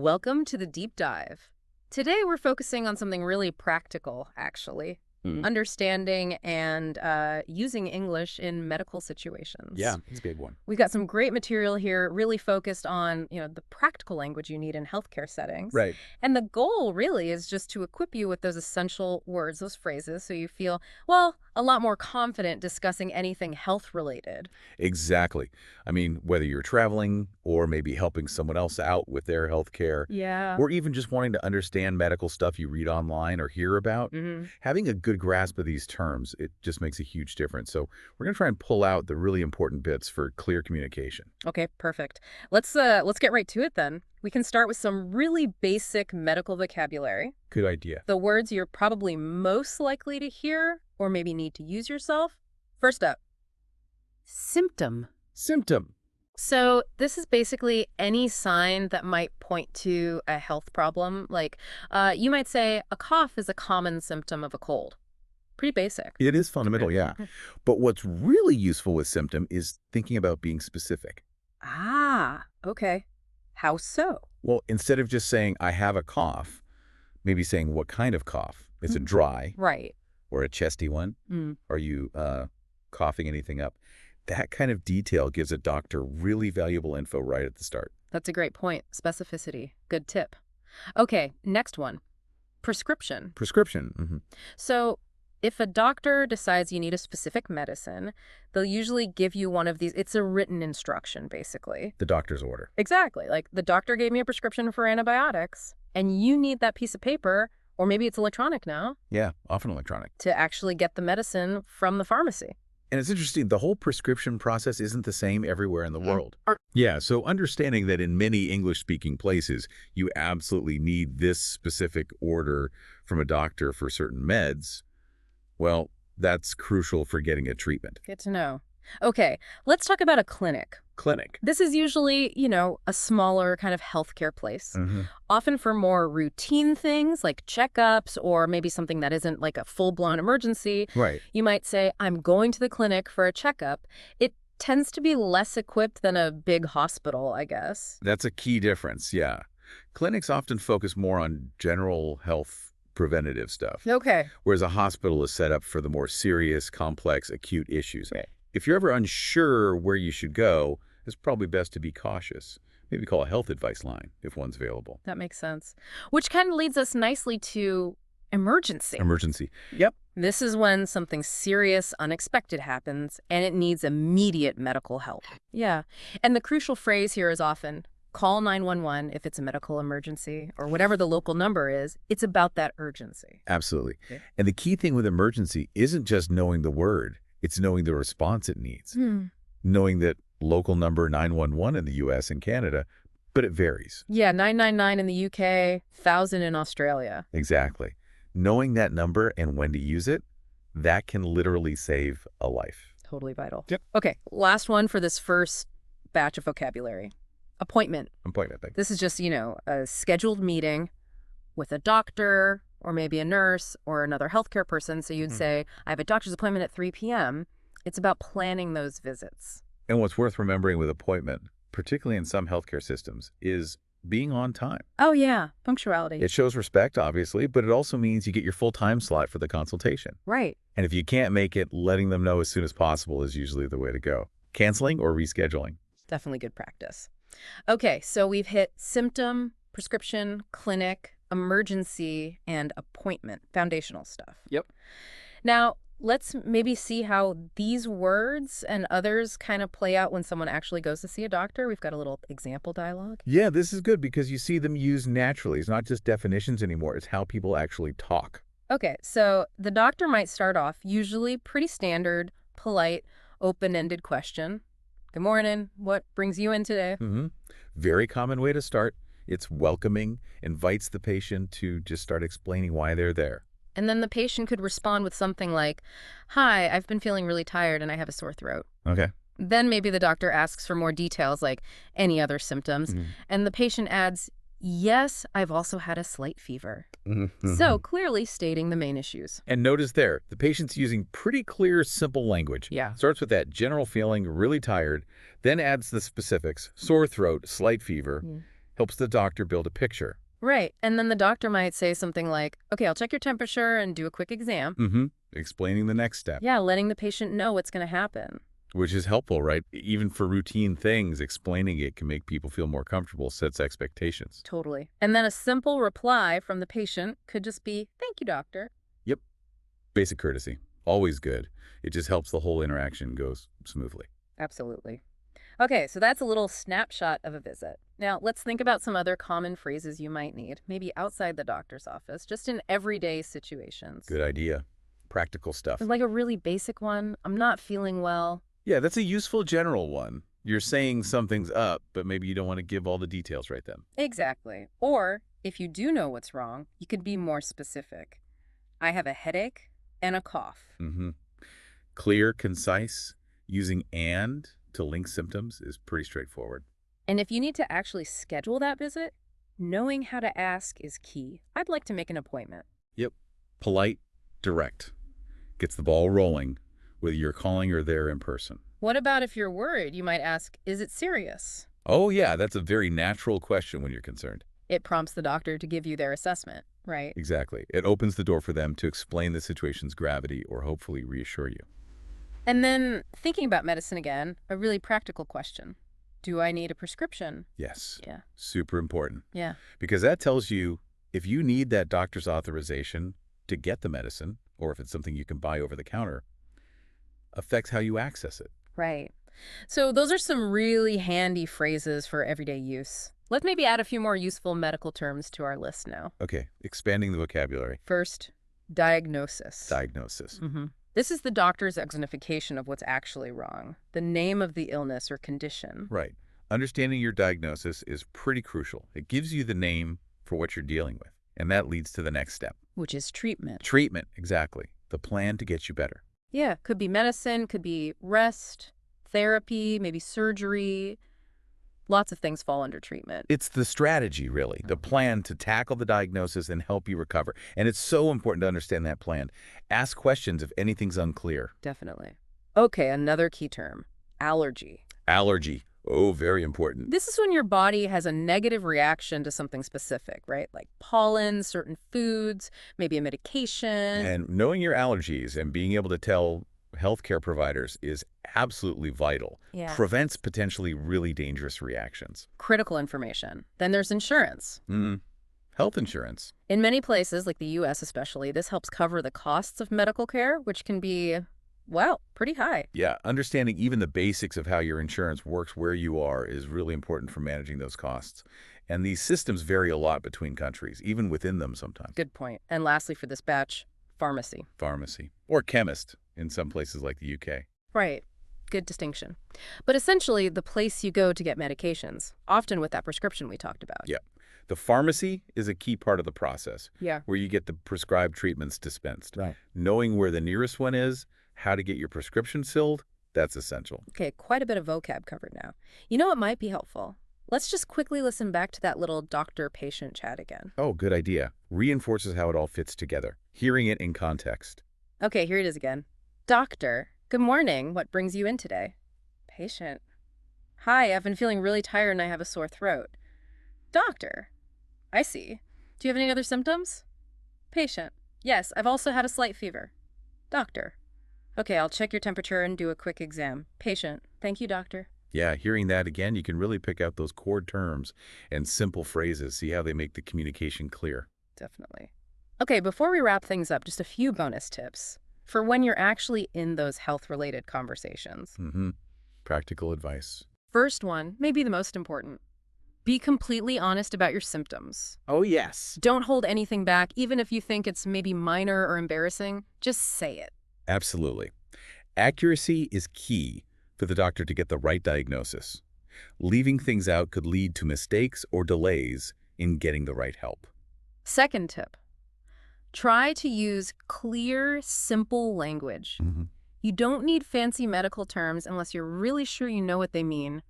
Welcome to the deep dive. Today we're focusing on something really practical, actually. Mm. Understanding and using English in medical situations. Yeah, it's a big one. We've got some great material here, really focused on, the practical language you need in healthcare settings. Right. And the goal really is just to equip you with those essential words, those phrases, so you feel, well, a lot more confident discussing anything health related. Exactly. I mean, whether you're traveling or maybe helping someone else out with their health care, Yeah. or even just wanting to understand medical stuff you read online or hear about, having a good grasp of these terms, it just makes a huge difference. So we're going to try and pull out the really important bits for clear communication. Okay, perfect. Let's get right to it then. We can start with some really basic medical vocabulary. Good idea. The words you're probably most likely to hear or maybe need to use yourself. First up, symptom. Symptom. So this is basically any sign that might point to a health problem. Like you might say a cough is a common symptom of a cold. Pretty basic. It is fundamental, yeah. But what's really useful with symptom is thinking about being specific. Ah, okay. How so? Well, instead of just saying, I have a cough, maybe saying what kind of cough. Is it dry Right. or a chesty one? Mm. Are you coughing anything up? That kind of detail gives a doctor really valuable info right at the start. That's a great point. Specificity. Good tip. Okay, next one. Prescription. Prescription. So if a doctor decides you need a specific medicine, they'll usually give you one of these. It's a written instruction, basically. The doctor's order. Exactly. Like the doctor gave me a prescription for antibiotics, and you need that piece of paper, or maybe it's electronic now, Yeah, often electronic. to actually get the medicine from the pharmacy. And it's interesting, the whole prescription process isn't the same everywhere in the world. Yeah, so understanding that in many English-speaking places, you absolutely need this specific order from a doctor for certain meds, well, that's crucial for getting a treatment. Good to know. Okay, let's talk about a clinic. Clinic. This is usually, a smaller kind of healthcare place, Mhm. often for more routine things like checkups or maybe something that isn't like a full-blown emergency. Right. You might say, I'm going to the clinic for a checkup. It tends to be less equipped than a big hospital, I guess. That's a key difference, yeah. Clinics often focus more on general health preventative stuff, Okay. whereas a hospital is set up for the more serious, complex, acute issues. Right. If you're ever unsure where you should go, it's probably best to be cautious. Maybe call a health advice line if one's available. That makes sense. Which kind of leads us nicely to emergency. Emergency. Yep. This is when something serious, unexpected happens, and it needs immediate medical help. Yeah. And the crucial phrase here is often, call 911 if it's a medical emergency, or whatever the local number is. It's about that urgency. Absolutely. Okay. And the key thing with emergency isn't just knowing the word, it's knowing the response it needs. Knowing that local number 911 in the U.S. and Canada, but it varies. Yeah, 999 in the UK, 1,000 in Australia. Exactly. Knowing that number and when to use it, that can literally save a life. Totally vital. Yep. Okay, last one for this first batch of vocabulary. Appointment. Appointment thing. This is just, a scheduled meeting with a doctor or maybe a nurse or another healthcare person. So you'd say, I have a doctor's appointment at 3 p.m. It's about planning those visits. And what's worth remembering with appointment, particularly in some healthcare systems, is being on time. Oh, yeah. Punctuality. It shows respect, obviously, but it also means you get your full time slot for the consultation. Right. And if you can't make it, letting them know as soon as possible is usually the way to go. Canceling or rescheduling. Definitely good practice. Okay, so we've hit symptom, prescription, clinic, emergency, and appointment. Foundational stuff. Yep. Now, let's maybe see how these words and others kind of play out when someone actually goes to see a doctor. We've got a little example dialogue. Yeah, this is good because you see them used naturally. It's not just definitions anymore. It's how people actually talk. Okay, so the doctor might start off usually pretty standard, polite, open-ended question. Good morning. What brings you in today? Very common way to start. It's welcoming, invites the patient to just start explaining why they're there. And then the patient could respond with something like, hi, I've been feeling really tired and I have a sore throat. Okay. Then maybe the doctor asks for more details, like any other symptoms. And the patient adds, yes, I've also had a slight fever. So clearly stating the main issues. And notice there, the patient's using pretty clear, simple language. Yeah. Starts with that general feeling, really tired, then adds the specifics, sore throat, slight fever. Helps the doctor build a picture. Right. And then the doctor might say something like, okay, I'll check your temperature and do a quick exam. Explaining the next step. Yeah, letting the patient know what's going to happen. Which is helpful, right? Even for routine things, explaining it can make people feel more comfortable, sets expectations. Totally. And then a simple reply from the patient could just be, thank you, doctor. Yep. Basic courtesy. Always good. It just helps the whole interaction go smoothly. Absolutely. Okay, so that's a little snapshot of a visit. Now, let's think about some other common phrases you might need, maybe outside the doctor's office, just in everyday situations. Good idea. Practical stuff. Like a really basic one, I'm not feeling well. Yeah, that's a useful general one. You're saying something's up, but maybe you don't want to give all the details right then. Exactly. Or, if you do know what's wrong, you could be more specific. I have a headache and a cough. Clear, concise, using "and" to link symptoms is pretty straightforward. And if you need to actually schedule that visit, knowing how to ask is key. I'd like to make an appointment. Yep. Polite, direct. Gets the ball rolling, whether you're calling or there in person. What about if you're worried? You might ask, is it serious? Oh, yeah, that's a very natural question when you're concerned. It prompts the doctor to give you their assessment, right? Exactly. It opens the door for them to explain the situation's gravity or hopefully reassure you. And then, thinking about medicine again, a really practical question. Do I need a prescription? Yes. Yeah. Super important. Yeah. Because that tells you if you need that doctor's authorization to get the medicine, or if it's something you can buy over the counter, affects how you access it. Right. So those are some really handy phrases for everyday use. Let's maybe add a few more useful medical terms to our list now. Okay, expanding the vocabulary. First, diagnosis. Diagnosis. This is the doctor's exemplification of what's actually wrong, the name of the illness or condition. Right. Understanding your diagnosis is pretty crucial. It gives you the name for what you're dealing with, and that leads to the next step. Which is treatment. Treatment, exactly. The plan to get you better. Yeah, could be medicine, could be rest, therapy, maybe surgery. Lots of things fall under treatment. It's the strategy, really, the plan to tackle the diagnosis and help you recover. And it's so important to understand that plan. Ask questions if anything's unclear. Definitely. Okay, another key term, allergy. Allergy. Oh, very important. This is when your body has a negative reaction to something specific, right? Like pollen, certain foods, maybe a medication. And knowing your allergies and being able to tell healthcare providers is absolutely vital. Yeah. Prevents potentially really dangerous reactions. Critical information. Then there's insurance. Health insurance. In many places, like the U.S. especially, this helps cover the costs of medical care, which can be, well, pretty high. Yeah, understanding even the basics of how your insurance works where you are is really important for managing those costs. And these systems vary a lot between countries, even within them sometimes. Good point. And lastly for this batch, pharmacy. Pharmacy. Or chemist in some places like the UK. Right. Good distinction. But essentially, the place you go to get medications, often with that prescription we talked about. Yeah. The pharmacy is a key part of the process. Yeah. Where you get the prescribed treatments dispensed. Right. Knowing where the nearest one is, how to get your prescription filled, that's essential. Okay, quite a bit of vocab covered now. You know what might be helpful? Let's just quickly listen back to that little doctor-patient chat again. Oh, good idea. Reinforces how it all fits together. Hearing it in context. Okay, here it is again. Doctor, good morning. What brings you in today? Patient. Hi, I've been feeling really tired and I have a sore throat. Doctor. I see. Do you have any other symptoms? Patient. Yes, I've also had a slight fever. Doctor. Okay, I'll check your temperature and do a quick exam. Patient. Thank you, doctor. Yeah, hearing that again, you can really pick out those core terms and simple phrases, see how they make the communication clear. Definitely. Okay, before we wrap things up, just a few bonus tips for when you're actually in those health-related conversations. Practical advice. First one, maybe the most important. Be completely honest about your symptoms. Oh, yes. Don't hold anything back, even if you think it's maybe minor or embarrassing. Just say it. Absolutely. Accuracy is key for the doctor to get the right diagnosis. Leaving things out could lead to mistakes or delays in getting the right help. Second tip. Try to use clear, simple language. You don't need fancy medical terms unless you're really sure you know what they mean.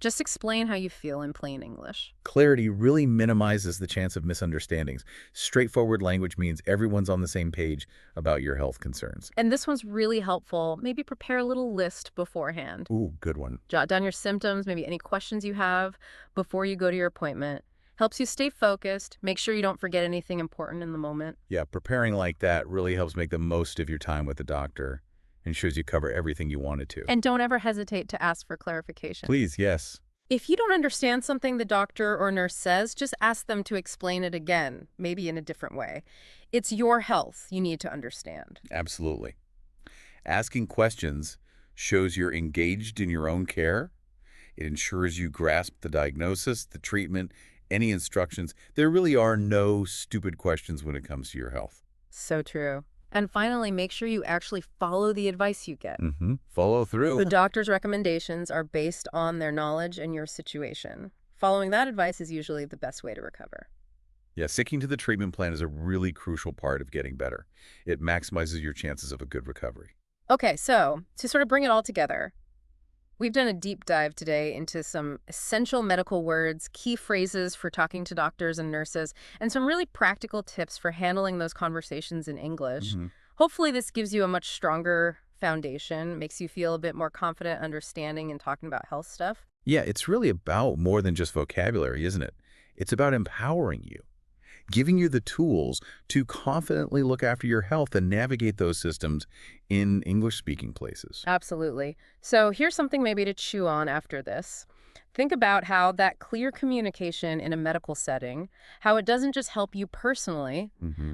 Just explain how you feel in plain English. Clarity really minimizes the chance of misunderstandings. Straightforward language means everyone's on the same page about your health concerns. And this one's really helpful. Maybe prepare a little list beforehand. Ooh, good one. Jot down your symptoms, maybe any questions you have before you go to your appointment. Helps you stay focused. Make sure you don't forget anything important in the moment. Yeah, preparing like that really helps make the most of your time with the doctor and shows you cover everything you wanted to. And don't ever hesitate to ask for clarification. Please, yes. If you don't understand something the doctor or nurse says, just ask them to explain it again, maybe in a different way. It's your health you need to understand. Absolutely. Asking questions shows you're engaged in your own care. It ensures you grasp the diagnosis, the treatment, any instructions. There really are no stupid questions when it comes to your health. So true. And finally, make sure you actually follow the advice you get. Follow through. The doctor's recommendations are based on their knowledge and your situation. Following that advice is usually the best way to recover. Yeah, sticking to the treatment plan is a really crucial part of getting better. It maximizes your chances of a good recovery. Okay, so to sort of bring it all together, we've done a deep dive today into some essential medical words, key phrases for talking to doctors and nurses, and some really practical tips for handling those conversations in English. Hopefully this gives you a much stronger foundation, makes you feel a bit more confident understanding and talking about health stuff. Yeah, it's really about more than just vocabulary, isn't it? It's about empowering you, giving you the tools to confidently look after your health and navigate those systems in English-speaking places. Absolutely. So here's something maybe to chew on after this. Think about how that clear communication in a medical setting, how it doesn't just help you personally,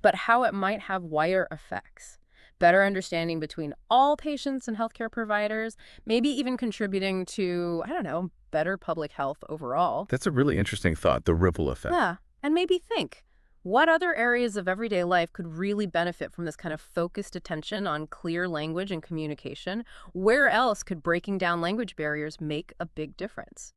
but how it might have wider effects. Better understanding between all patients and healthcare providers, maybe even contributing to, I don't know, better public health overall. That's a really interesting thought, the ripple effect. Yeah, and maybe think, what other areas of everyday life could really benefit from this kind of focused attention on clear language and communication? Where else could breaking down language barriers make a big difference?